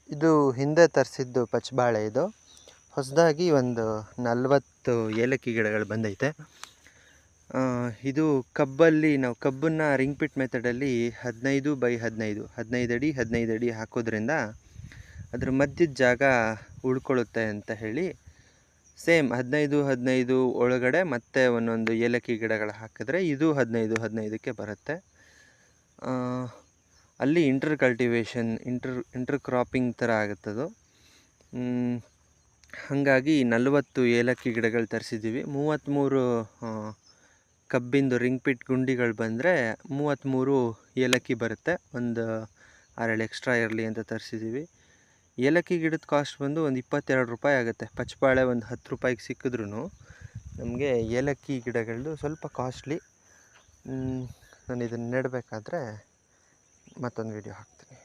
ಇದು ಹಿಂದೆ ತರಿಸಿದ್ದು ಪಚ್ಚಬಾಳೆ. ಇದು ಹೊಸದಾಗಿ ಒಂದು 40 ಏಲಕ್ಕಿ ಗಿಡಗಳು ಬಂದೈತೆ. ಇದು ಕಬ್ಬಲ್ಲಿ ನಾವು ಕಬ್ಬನ್ನು ರಿಂಗ್ ಪಿಟ್ ಮೆಥಡಲ್ಲಿ 15 ಅಡಿ 15 ಅಡಿ ಹಾಕೋದ್ರಿಂದ ಅದ್ರ ಮಧ್ಯದ ಜಾಗ ಉಳ್ಕೊಳ್ಳುತ್ತೆ ಅಂತ ಹೇಳಿ ಸೇಮ್ 15 ಒಳಗಡೆ ಮತ್ತೆ ಒಂದೊಂದು ಏಲಕ್ಕಿ ಗಿಡಗಳು ಹಾಕಿದ್ರೆ ಇದು 15ಕ್ಕೆ ಬರುತ್ತೆ. ಅಲ್ಲಿ ಇಂಟರ್ ಕಲ್ಟಿವೇಷನ್ ಇಂಟರ್ ಕ್ರಾಪಿಂಗ್ ಥರ ಆಗುತ್ತದು. ಹಾಗಾಗಿ 40 ಏಲಕ್ಕಿ ಗಿಡಗಳು ತರಿಸಿದ್ದೀವಿ. 33 ಕಬ್ಬಿಂದು ರಿಂಗ್ ಪಿಟ್ ಗುಂಡಿಗಳು ಬಂದರೆ 33 ಏಲಕ್ಕಿ ಬರುತ್ತೆ. ಒಂದು 6 ಎಕ್ಸ್ಟ್ರಾ ಇರಲಿ ಅಂತ ತರಿಸಿದ್ದೀವಿ. ಏಲಕ್ಕಿ ಗಿಡದ ಕಾಸ್ಟ್ ಬಂದು ಒಂದು 22 ರೂಪಾಯಿ ಆಗುತ್ತೆ. ಪಚ್ಚಬಾಳೆ ಒಂದು 10 ರೂಪಾಯಿಗೆ ಸಿಕ್ಕಿದ್ರೂ ನಮಗೆ ಏಲಕ್ಕಿ ಗಿಡಗಳದ್ದು ಸ್ವಲ್ಪ ಕಾಸ್ಟ್ಲಿ. ನಾನು ಇದನ್ನು ನೆಡಬೇಕಾದ್ರೆ ಮತ್ತೊಂದು ವಿಡಿಯೋ ಹಾಕ್ತೀನಿ.